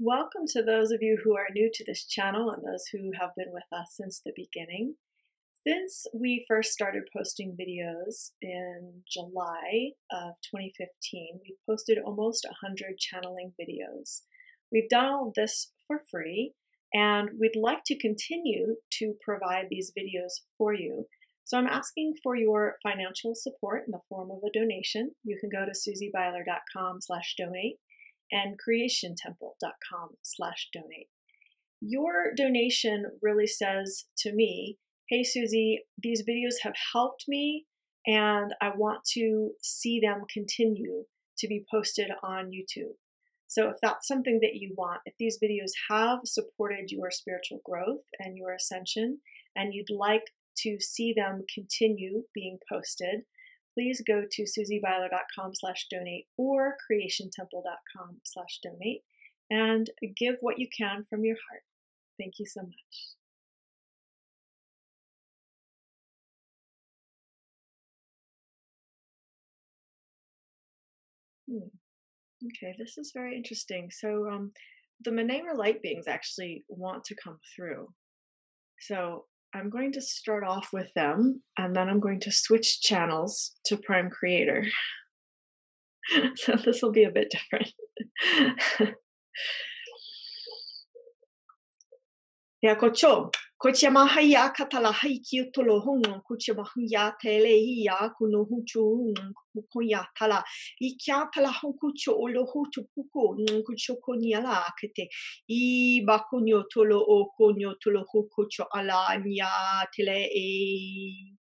Welcome to those of you who are new to this channel and those who have been with us since the beginning. Since we first started posting videos in July of 2015, we've posted almost 100 channeling videos. We've done all of this for free, and we'd like to continue to provide these videos for you. So I'm asking for your financial support in the form of a donation. You can go to susiebeiler.com/donate and creationtemple.com/donate. Your donation really says to me, hey Susie, these videos have helped me and I want to see them continue to be posted on YouTube. So if that's something that you want, if these videos have supported your spiritual growth and your ascension, and you'd like to see them continue being posted, please go to susiebeiler.com/donate or creationtemple.com/donate and give what you can from your heart. Thank you so much. Okay, this is very interesting. So the Maneirah Light Beings actually want to come through. So I'm going to start off with them, and then I'm going to switch channels to Prime Creator. So this will be a bit different. Yeah, kocho. Kochama haya katala haiki utolo hongo kuchama haya tele ya kuno huchu kukoya tala ikya tala honkucho olo hutu puko nkucho konyala kete I bakunyo tolo o konyo tolo hukucho ala nya tele e.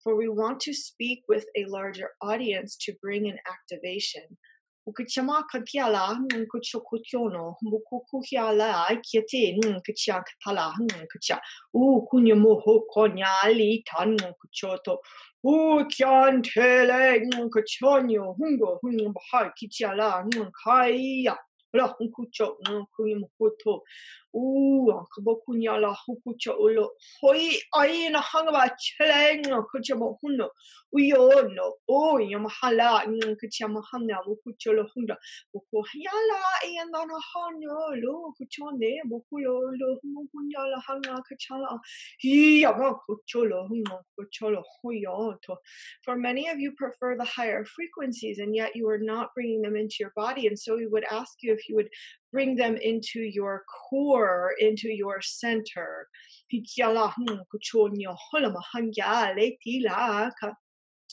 For we want to speak with a larger audience to bring an activation. Ukuchama kakiala nkucho kutyono mukukuhiala kiete nkucha katala nkucha kunyamu konyali tan kuchoto kyan tele kuchonyo hungo bahai kichala kaya la hunkucho kunyamukoto kabokunyala hukucho ulo hoi aina hangaba chele kuchamo huno uyo no yamahala kuchama hamna mukucholo hunda mukuhyala ayandana hanyo lo kuchone mukulo lo mukunyala hanga kachala for many of you prefer the higher frequencies, and yet you are not bringing them into your body. And so we would ask you if you would bring them into your core, into your center.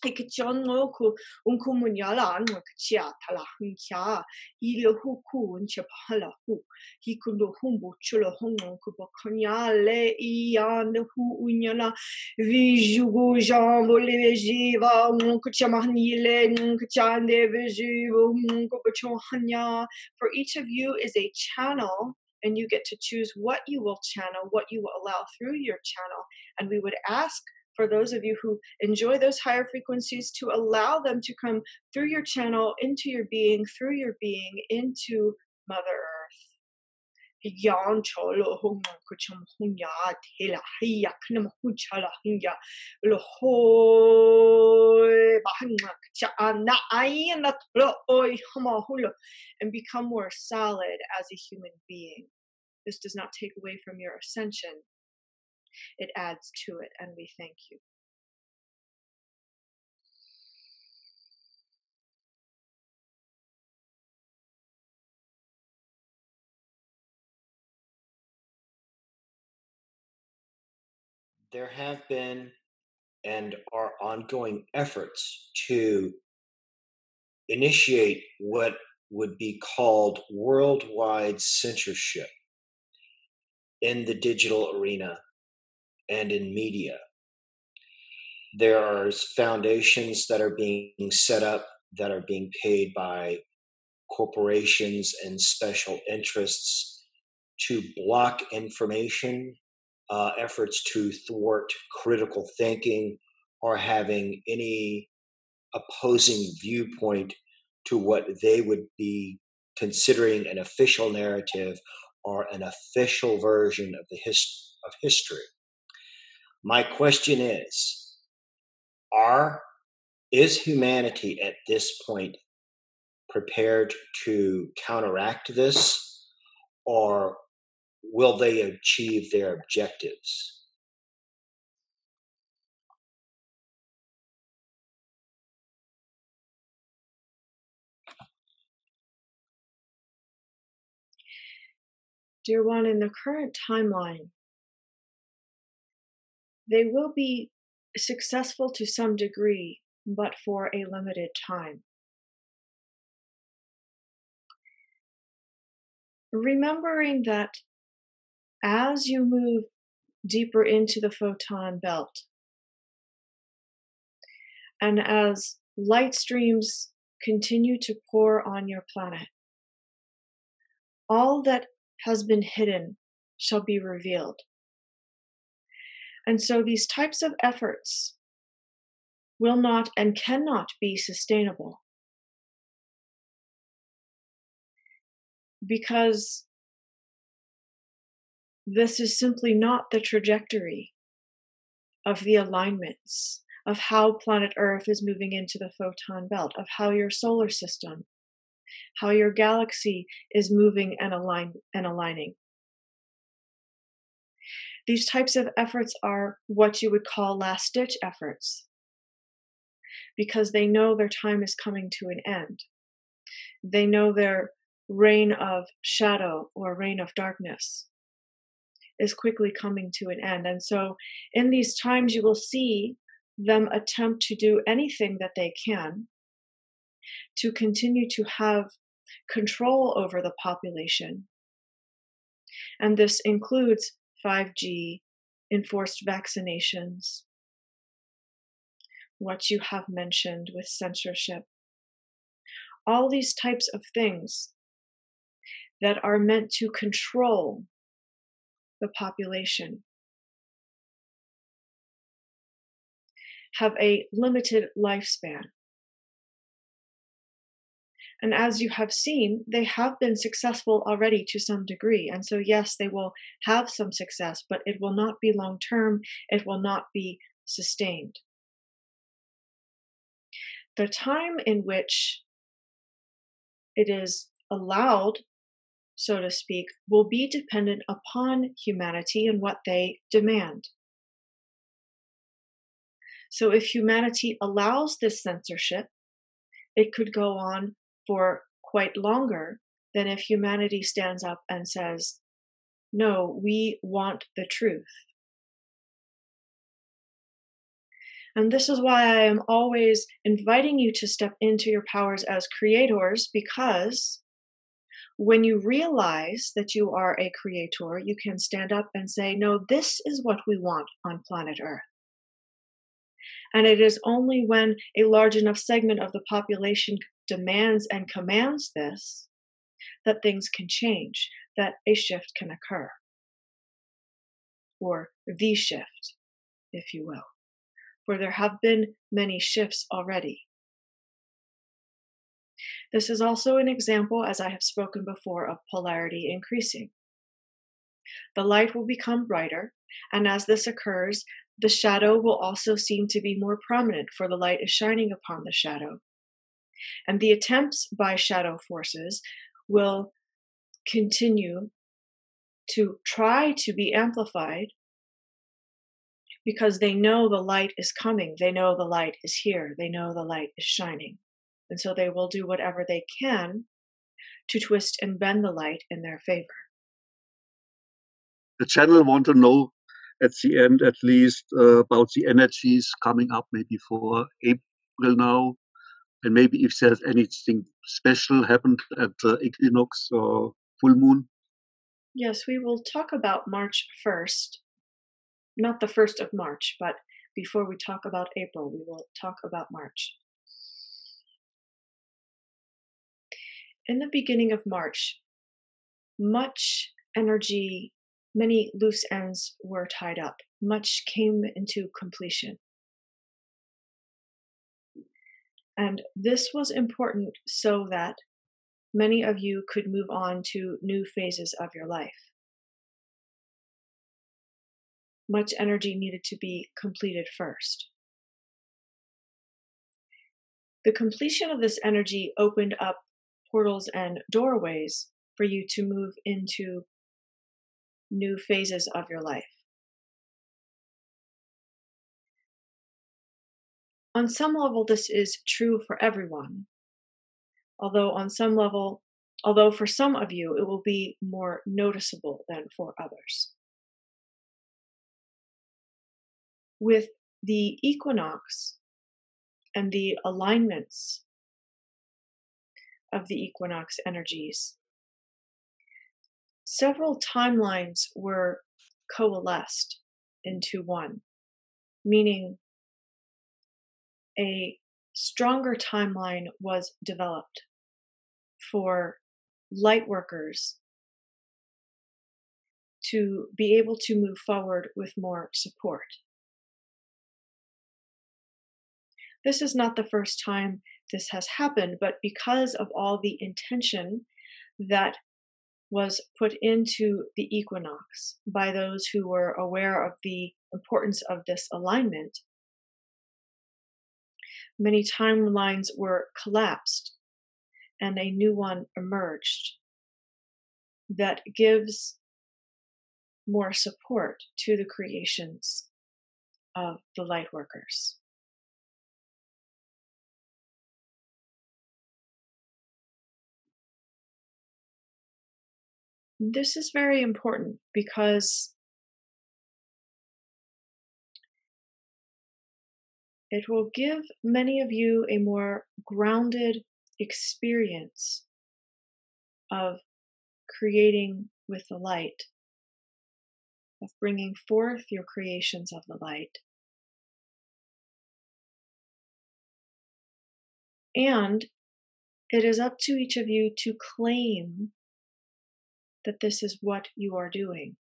Ikchongo unkumunyala anu kchia tala hunkya ilo huku unchepahala hu hikundo humbu chulo hongo kubakonyale iyan hu unyala vijugu jambo levejiva unkuchamanile unkchande vejivu unkupachonhanya. For each of you is a channel, and you get to choose what you will channel, what you will allow through your channel. And we would ask for those of you who enjoy those higher frequencies to allow them to come through your channel, into your being, through your being, into Mother Earth. And become more solid as a human being. This does not take away from your ascension. It adds to it, and we thank you. There have been and are ongoing efforts to initiate what would be called worldwide censorship in the digital arena and in media. There are foundations that are being set up that are being paid by corporations and special interests to block information, efforts to thwart critical thinking or having any opposing viewpoint to what they would be considering an official narrative or an official version of of history. My question is humanity at this point prepared to counteract this, or will they achieve their objectives? Dear one, in the current timeline, they will be successful to some degree, but for a limited time. Remembering that as you move deeper into the photon belt, and as light streams continue to pour on your planet, all that has been hidden shall be revealed. And so these types of efforts will not and cannot be sustainable, because this is simply not the trajectory of the alignments of how planet Earth is moving into the photon belt, of how your solar system, how your galaxy is moving and aligning. These types of efforts are what you would call last-ditch efforts, because they know their time is coming to an end. They know their reign of shadow or reign of darkness is quickly coming to an end. And so in these times, you will see them attempt to do anything that they can to continue to have control over the population. And this includes 5G, enforced vaccinations, what you have mentioned with censorship, all these types of things that are meant to control the population have a limited lifespan. And as you have seen, they have been successful already to some degree. And so, yes, they will have some success, but it will not be long-term. It will not be sustained. The time in which it is allowed, so to speak, will be dependent upon humanity and what they demand. So if humanity allows this censorship, it could go on for quite longer than if humanity stands up and says, no, we want the truth. And this is why I am always inviting you to step into your powers as creators, because when you realize that you are a creator, you can stand up and say, no, this is what we want on planet Earth. And it is only when a large enough segment of the population demands and commands this that things can change, that a shift can occur. Or the shift, if you will. For there have been many shifts already. This is also an example, as I have spoken before, of polarity increasing. The light will become brighter, and as this occurs, the shadow will also seem to be more prominent, for the light is shining upon the shadow. And the attempts by shadow forces will continue to try to be amplified, because they know the light is coming, they know the light is here, they know the light is shining. And so they will do whatever they can to twist and bend the light in their favor. The channel want to know at the end, at least, about the energies coming up maybe for April now, and maybe if there's anything special happened at the equinox or full moon. Yes, we will talk about March 1st. Not the 1st of March, but before we talk about April, we will talk about March. In the beginning of March, much energy, many loose ends were tied up. Much came into completion. And this was important so that many of you could move on to new phases of your life. Much energy needed to be completed first. The completion of this energy opened up portals and doorways for you to move into new phases of your life. On some level, this is true for everyone, although for some of you, it will be more noticeable than for others. With the equinox and the alignments of the equinox energies, several timelines were coalesced into one, meaning a stronger timeline was developed for light workers to be able to move forward with more support. This is not the first time this has happened, but because of all the intention that was put into the equinox by those who were aware of the importance of this alignment, many timelines were collapsed and a new one emerged that gives more support to the creations of the light workers. This is very important because it will give many of you a more grounded experience of creating with the light, of bringing forth your creations of the light. And it is up to each of you to claim that this is what you are doing.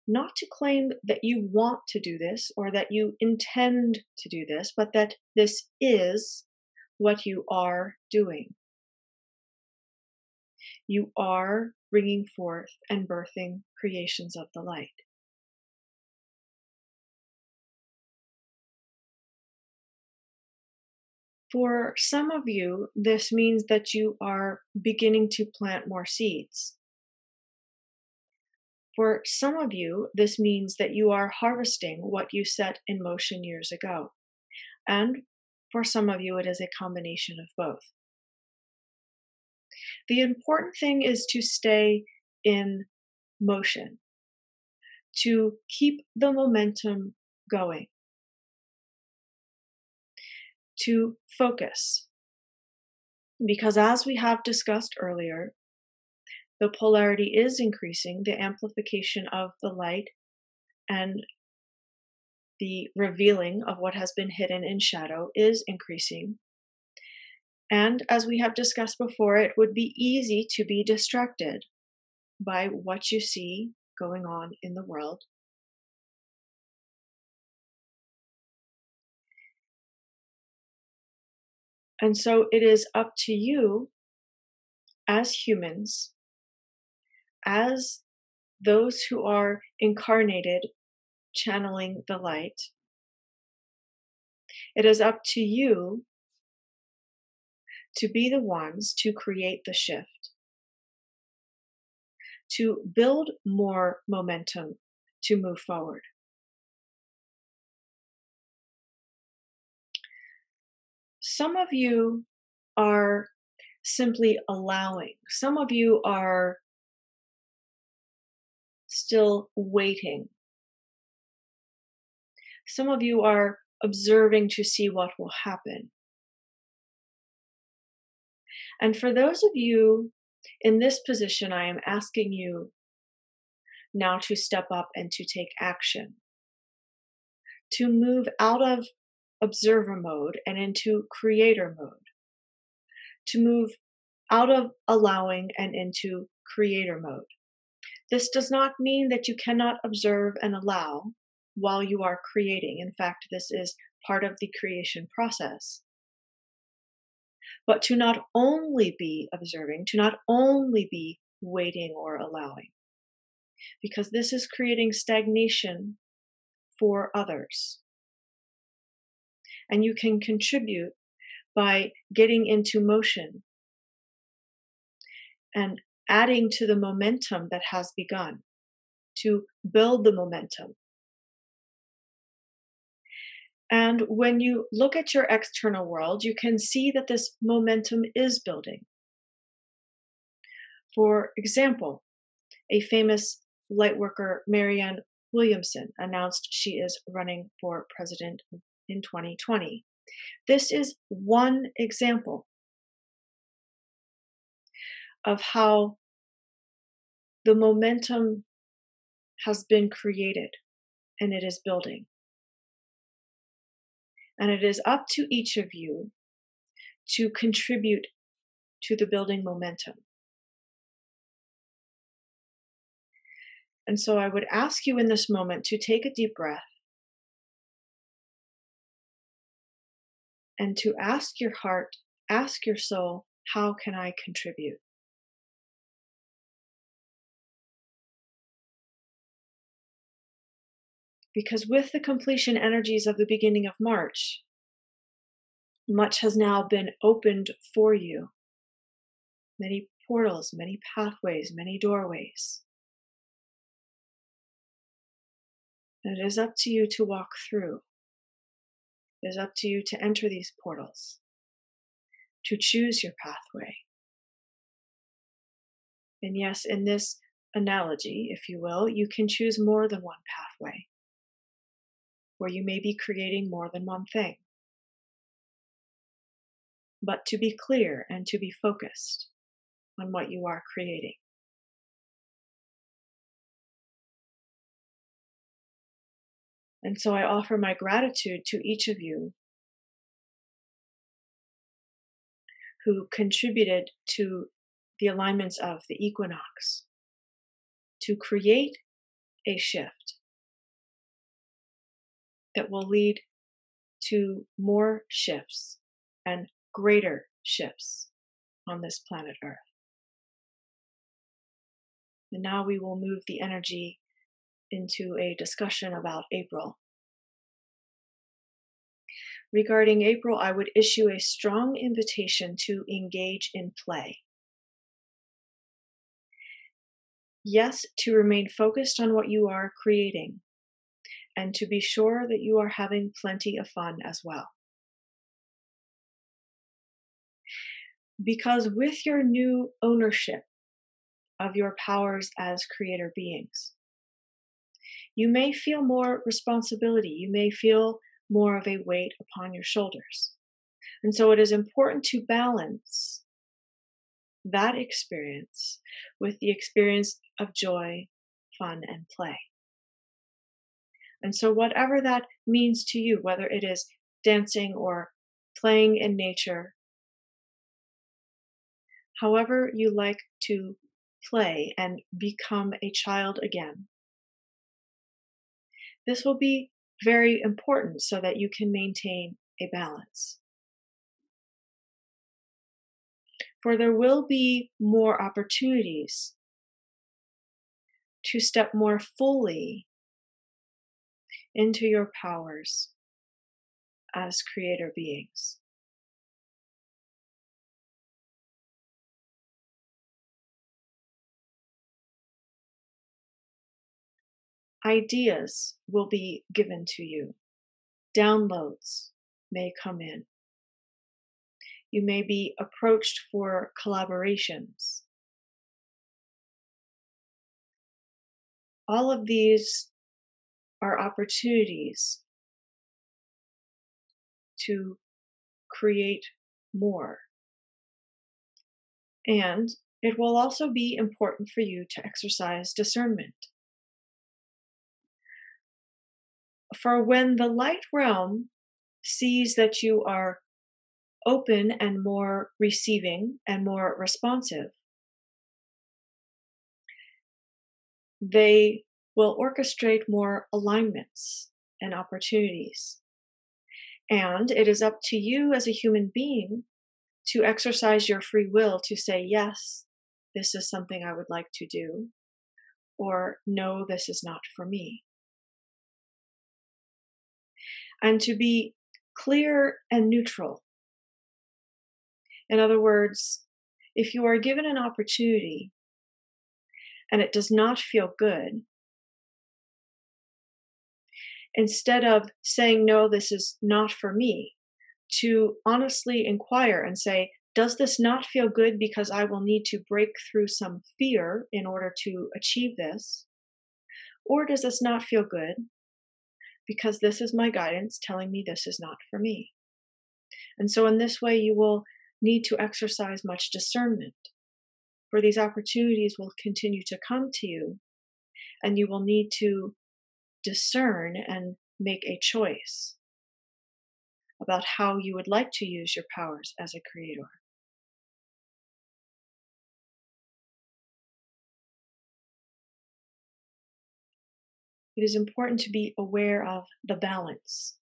Not to claim that you want to do this or that you intend to do this, but that this is what you are doing. You are bringing forth and birthing creations of the light. For some of you, this means that you are beginning to plant more seeds. For some of you, this means that you are harvesting what you set in motion years ago. And for some of you, it is a combination of both. The important thing is to stay in motion, to keep the momentum going, to focus. Because as we have discussed earlier, the polarity is increasing, the amplification of the light and the revealing of what has been hidden in shadow is increasing. And as we have discussed before, it would be easy to be distracted by what you see going on in the world. And so it is up to you as humans, as those who are incarnated channeling the light, it is up to you to be the ones to create the shift, to build more momentum to move forward. Some of you are simply allowing. Some of you are still waiting. Some of you are observing to see what will happen. And for those of you in this position, I am asking you now to step up and to take action, to move out of observer mode and into creator mode, to move out of allowing and into creator mode. This does not mean that you cannot observe and allow while you are creating. In fact, this is part of the creation process. But to not only be observing, to not only be waiting or allowing, because this is creating stagnation for others. And you can contribute by getting into motion and adding to the momentum that has begun, to build the momentum. And when you look at your external world, you can see that this momentum is building. For example, a famous lightworker, Marianne Williamson, announced she is running for president in 2020. This is one example of how the momentum has been created and it is building. And it is up to each of you to contribute to the building momentum. And so I would ask you in this moment to take a deep breath and to ask your heart, ask your soul, how can I contribute? Because with the completion energies of the beginning of March, much has now been opened for you. Many portals, many pathways, many doorways. And it is up to you to walk through. It is up to you to enter these portals, to choose your pathway. And yes, in this analogy, if you will, you can choose more than one pathway, where you may be creating more than one thing. But to be clear and to be focused on what you are creating. And so I offer my gratitude to each of you who contributed to the alignments of the equinox to create a shift that will lead to more shifts and greater shifts on this planet Earth. And now we will move the energy into a discussion about April. Regarding April, I would issue a strong invitation to engage in play. Yes, to remain focused on what you are creating, and to be sure that you are having plenty of fun as well. Because with your new ownership of your powers as creator beings, you may feel more responsibility. You may feel more of a weight upon your shoulders. And so it is important to balance that experience with the experience of joy, fun, and play. And so whatever that means to you, whether it is dancing or playing in nature, however you like to play and become a child again, this will be very important so that you can maintain a balance. For there will be more opportunities to step more fully into your powers as creator beings. Ideas will be given to you. Downloads may come in. You may be approached for collaborations. All of these are opportunities to create more. And it will also be important for you to exercise discernment. For when the light realm sees that you are open and more receiving and more responsive, they will orchestrate more alignments and opportunities. And it is up to you as a human being to exercise your free will to say, yes, this is something I would like to do, or no, this is not for me. And to be clear and neutral. In other words, if you are given an opportunity and it does not feel good, instead of saying, no, this is not for me, to honestly inquire and say, does this not feel good because I will need to break through some fear in order to achieve this? Or does this not feel good because this is my guidance telling me this is not for me? And so in this way, you will need to exercise much discernment, for these opportunities will continue to come to you, and you will need to discern and make a choice about how you would like to use your powers as a creator. It is important to be aware of the balance.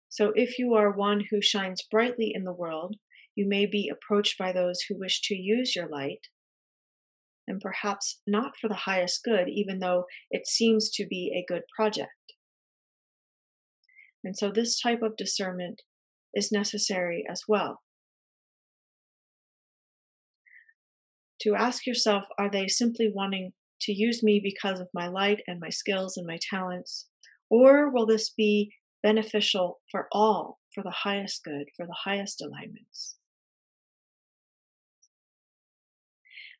So if you are one who shines brightly in the world, you may be approached by those who wish to use your light, and perhaps not for the highest good, even though it seems to be a good project. And so this type of discernment is necessary as well. To ask yourself, are they simply wanting to use me because of my light and my skills and my talents? Or will this be beneficial for all, for the highest good, for the highest alignments?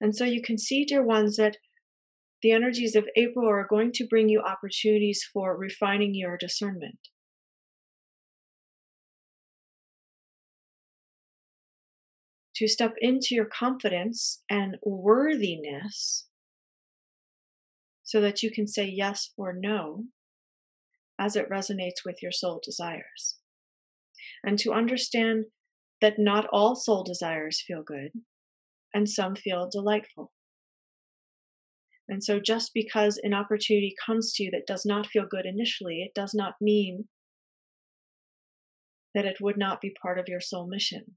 And so you can see, dear ones, that the energies of April are going to bring you opportunities for refining your discernment. To step into your confidence and worthiness so that you can say yes or no as it resonates with your soul desires. And to understand that not all soul desires feel good, and some feel delightful. And so just because an opportunity comes to you that does not feel good initially, it does not mean that it would not be part of your soul mission.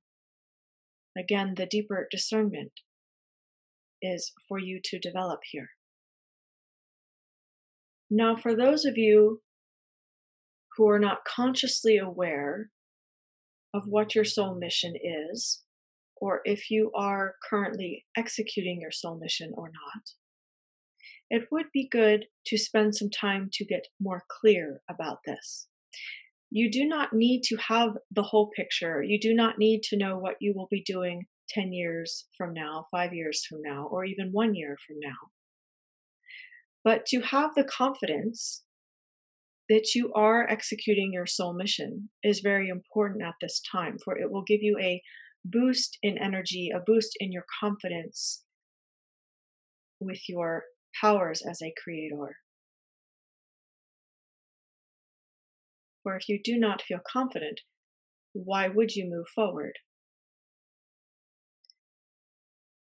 Again, the deeper discernment is for you to develop here. Now, for those of you who are not consciously aware of what your soul mission is, or if you are currently executing your soul mission or not, it would be good to spend some time to get more clear about this. You do not need to have the whole picture. You do not need to know what you will be doing 10 years from now, 5 years from now, or even 1 year from now. But to have the confidence that you are executing your soul mission is very important at this time, for it will give you a boost in energy, a boost in your confidence with your powers as a creator. For if you do not feel confident, why would you move forward?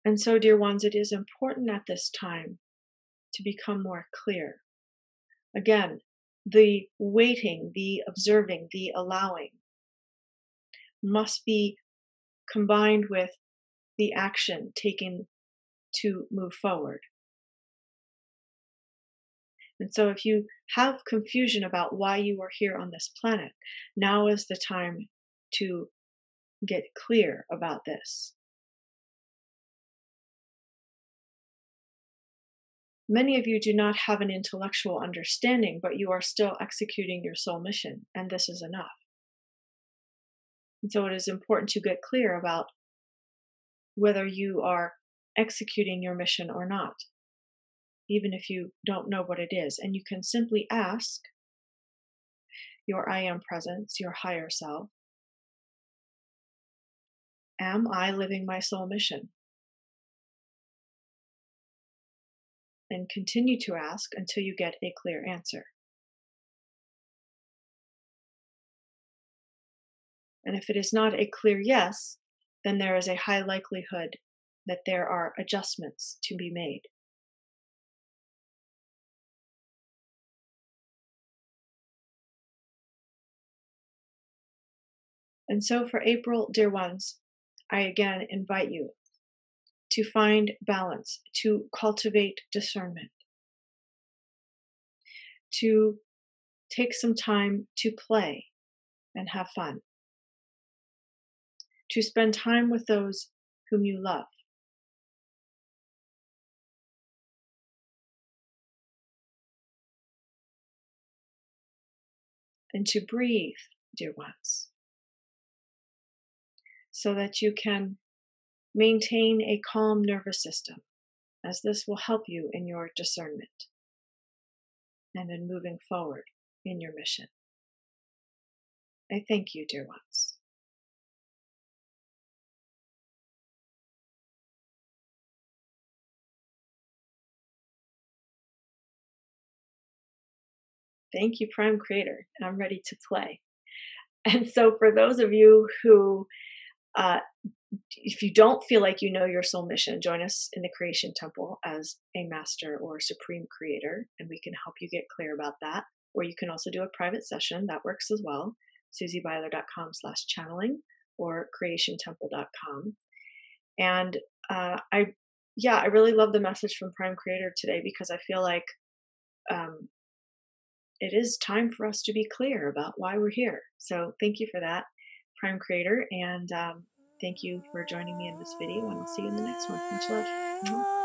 And so, dear ones, it is important at this time to become more clear. Again, the waiting, the observing, the allowing must be combined with the action taken to move forward. And so if you have confusion about why you are here on this planet, now is the time to get clear about this. Many of you do not have an intellectual understanding, but you are still executing your soul mission, and this is enough. And so it is important to get clear about whether you are executing your mission or not, even if you don't know what it is. And you can simply ask your I Am Presence, your higher self, am I living my soul mission? And continue to ask until you get a clear answer. And if it is not a clear yes, then there is a high likelihood that there are adjustments to be made. And so for April, dear ones, I again invite you to find balance, to cultivate discernment, to take some time to play and have fun, to spend time with those whom you love, and to breathe, dear ones, so that you can maintain a calm nervous system, as this will help you in your discernment and in moving forward in your mission. I thank you, dear ones. Thank you, Prime Creator. I'm ready to play. And so for those of you who, if you don't feel like you know your soul mission, join us in the Creation Temple as a master or supreme creator, and we can help you get clear about that. Or you can also do a private session. That works as well. SusieBeiler.com/channeling or creationtemple.com. And I really love the message from Prime Creator today, because I feel like it is time for us to be clear about why we're here. So thank you for that, Prime Creator, and thank you for joining me in this video, and I'll see you in the next one. Much love.